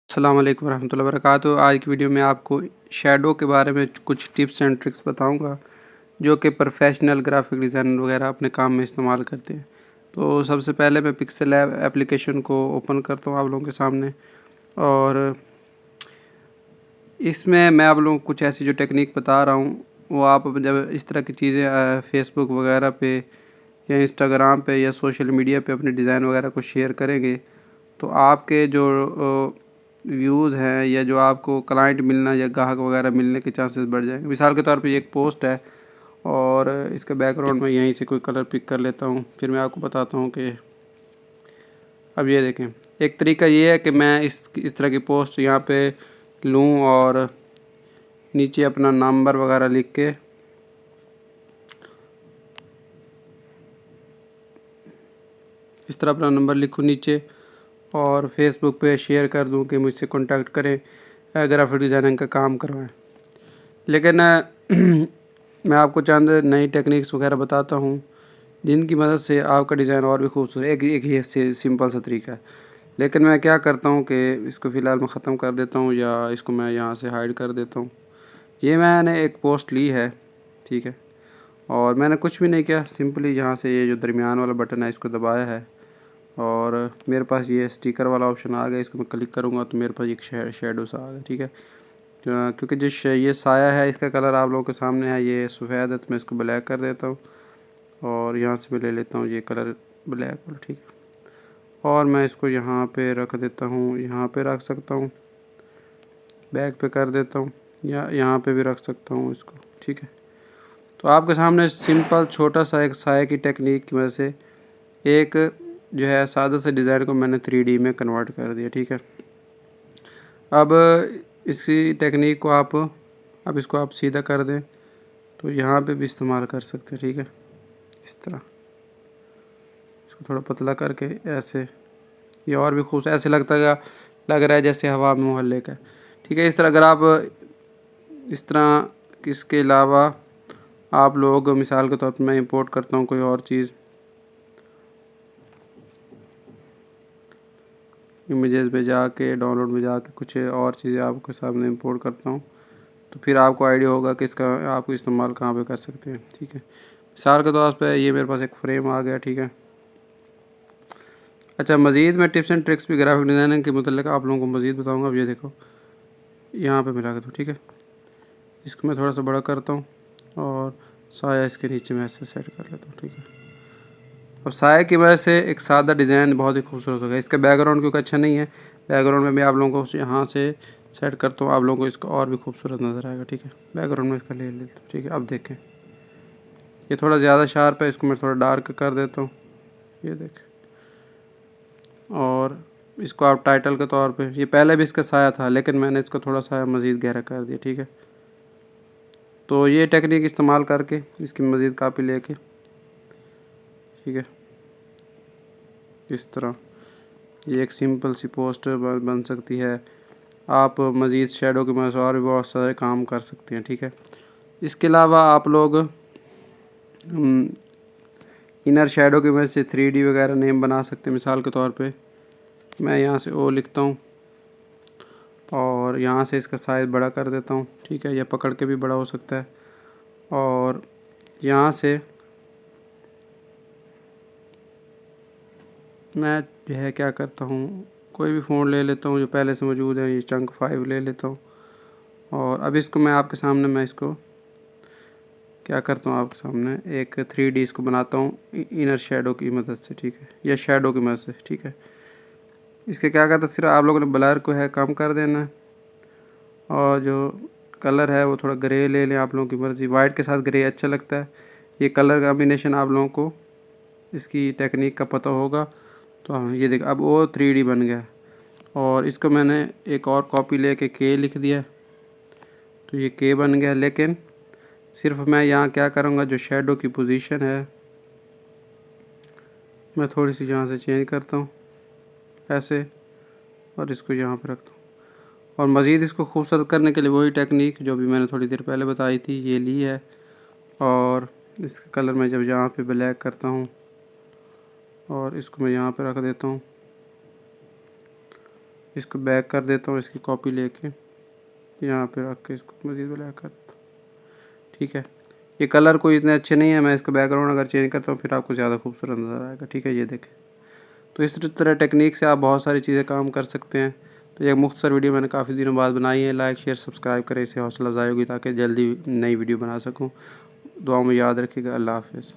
अस्सलाम वालेकुम रहमतुल्लाहि व बरकातुहू। आज की वीडियो में आपको शैडो के बारे में कुछ टिप्स एंड ट्रिक्स बताऊंगा जो कि प्रोफेशनल ग्राफिक डिज़ाइनर वगैरह अपने काम में इस्तेमाल करते हैं। तो सबसे पहले मैं पिक्सेल लैब एप्लीकेशन को ओपन करता हूँ आप लोगों के सामने, और इसमें मैं आप लोगों को कुछ ऐसी जो टेक्निक बता रहा हूँ वो आप जब इस तरह की चीज़ें फेसबुक वगैरह पे या इंस्टाग्राम पे या सोशल मीडिया पे अपने डिज़ाइन वगैरह को शेयर करेंगे तो आपके जो व्यूज़ हैं या जो आपको क्लाइंट मिलना या ग्राहक वगैरह मिलने के चांसेस बढ़ जाएंगे। मिसाल के तौर पे ये एक पोस्ट है और इसके बैकग्राउंड में यहीं से कोई कलर पिक कर लेता हूँ, फिर मैं आपको बताता हूँ कि अब ये देखें। एक तरीका ये है कि मैं इस तरह की पोस्ट यहाँ पे लूँ और नीचे अपना नंबर वगैरह लिख के इस तरह अपना नंबर लिखूँ नीचे और फेसबुक पे शेयर कर दूँ कि मुझसे कांटेक्ट करें, ग्राफिक डिज़ाइनिंग का काम करवाएं। लेकिन मैं आपको चंद नई टेक्निक्स वगैरह बताता हूँ जिनकी मदद से आपका डिज़ाइन और भी खूबसूरत। एक ही सिंपल सा तरीका है, लेकिन मैं क्या करता हूँ कि इसको फ़िलहाल मैं ख़त्म कर देता हूँ या इसको मैं यहाँ से हाइड कर देता हूँ। ये मैंने एक पोस्ट ली है, ठीक है, और मैंने कुछ भी नहीं किया, सिंपली यहाँ से ये जो दरमियान वाला बटन है इसको दबाया है और मेरे पास ये स्टिकर वाला ऑप्शन आ गया। इसको मैं क्लिक करूँगा तो मेरे पास एक शेडो सा आ गया, ठीक है। क्योंकि ये साया है इसका कलर आप लोगों के सामने है, ये सफ़ेद है, तो मैं इसको ब्लैक कर देता हूँ और यहाँ से मैं ले लेता हूँ ये कलर ब्लैक वाला, ठीक है। और मैं इसको यहाँ पे रख देता हूँ, यहाँ पे रख सकता हूँ, बैक पे कर देता हूँ या यहाँ पे भी रख सकता हूँ इसको, ठीक है। तो आपके सामने सिंपल छोटा सा एक साया की टेक्निक की वजह से एक जो है सादा से डिज़ाइन को मैंने 3D में कन्वर्ट कर दिया, ठीक है। अब इसी टेक्निक को अब इसको आप सीधा कर दें तो यहाँ पे भी इस्तेमाल कर सकते हैं, ठीक है। इस तरह इसको थोड़ा पतला करके ऐसे, ये और भी खूब ऐसे लग रहा है जैसे हवा में मोहल्ले का, ठीक है। इस तरह अगर आप इस तरह, इसके अलावा आप लोग मिसाल के तौर पर मैं इंपोर्ट करता हूँ कोई और चीज़, इमेजेस में जाके डाउनलोड में जाके कुछ और चीज़ें आपके सामने इंपोर्ट करता हूँ, तो फिर आपको आइडिया होगा कि इसका आप इस्तेमाल कहाँ पे कर सकते हैं, ठीक है। मिसाल के तौर पे ये मेरे पास एक फ्रेम आ गया, ठीक है। अच्छा, मज़ीद मैं टिप्स एंड ट्रिक्स भी ग्राफिक डिज़ाइनिंग के मतलब आप लोगों को मज़ीद बताऊँगा। अब ये देखो यहाँ पे मिला के दो, ठीक है। इसको मैं थोड़ा सा बड़ा करता हूँ और साया इसके नीचे मैं ऐसे सेट कर लेता हूँ, ठीक है। अब साया की वजह से एक सादा डिज़ाइन बहुत ही खूबसूरत हो गया। इसका बैकग्राउंड क्योंकि अच्छा नहीं है, बैकग्राउंड में मैं आप लोगों को यहाँ से सेट करता हूँ, आप लोगों को इसको और भी खूबसूरत नज़र आएगा, ठीक है। बैकग्राउंड में इसका ले लेता हूँ, ठीक है। अब देखें ये थोड़ा ज़्यादा शार्प है, इसको मैं थोड़ा डार्क कर देता हूँ, ये देखें। और इसको आप टाइटल के तौर पे, ये पहले भी इसका साया था लेकिन मैंने इसको थोड़ा सा मज़ीद गहरा कर दिया, ठीक है। तो ये टेक्निक इस्तेमाल करके इसकी मज़ीद कापी लेके, ठीक है, इस तरह ये एक सिंपल सी पोस्टर बन सकती है। आप मज़ीद शेडो की मदद से और भी बहुत सारे काम कर सकते हैं, ठीक है। इसके अलावा आप लोग इनर शेडो की मदद से 3D वगैरह नेम बना सकते हैं। मिसाल के तौर पे मैं यहाँ से ओ लिखता हूँ और यहाँ से इसका साइज़ बड़ा कर देता हूँ, ठीक है, या पकड़ के भी बड़ा हो सकता है। और यहाँ से मैं जो है क्या करता हूँ, कोई भी फ़ॉन्ट ले लेता हूँ जो पहले से मौजूद है, ये चंक 5 ले लेता हूँ और अब इसको मैं आपके सामने मैं इसको क्या करता हूँ, आपके सामने एक 3D इसको बनाता हूँ इनर शेडो की मदद से, ठीक है, या शेडो की मदद से, ठीक है। इसके क्या करता है, सिर्फ आप लोगों ने ब्लर को है कम कर देना है और जो कलर है वो थोड़ा ग्रे ले लें, आप लोगों की मर्ज़ी। वाइट के साथ ग्रे अच्छा लगता है, ये कलर कॉम्बिनेशन आप लोगों को इसकी टेक्निक का पता होगा। तो हाँ, ये देख अब वो 3D बन गया और इसको मैंने एक और कॉपी लेके के लिख दिया तो ये के बन गया। लेकिन सिर्फ मैं यहाँ क्या करूँगा, जो शेडो की पोजीशन है मैं थोड़ी सी यहाँ से चेंज करता हूँ ऐसे और इसको यहाँ पर रखता हूँ। और मज़ीद इसको खूबसूरत करने के लिए वही टेक्निक जो भी मैंने थोड़ी देर पहले बताई थी ये ली है। और इसका कलर मैं जब यहाँ पे ब्लैक करता हूँ और इसको मैं यहाँ पे रख देता हूँ इसको बैक कर देता हूँ, इसकी कॉपी लेके यहाँ पे रख के इसको मज़ीद ब्लैक करता हूँ। ठीक है, ये कलर कोई इतने अच्छे नहीं है, मैं इसका बैकग्राउंड अगर चेंज करता हूँ फिर आपको ज़्यादा खूबसूरत नज़र आएगा। ठीक है, ये देखें। तो इस तरह टेक्निक से आप बहुत सारी चीज़ें काम कर सकते हैं। तो ये मुख्तसर वीडियो मैंने काफ़ी दिनों बाद बनाई है। लाइक शेयर सब्सक्राइब करें, इससे हौसला अफ़ज़ाई होगी ताकि जल्दी नई वीडियो बना सकूँ। दुआ में याद रखिएगा। अल्लाह हाफ़िज़।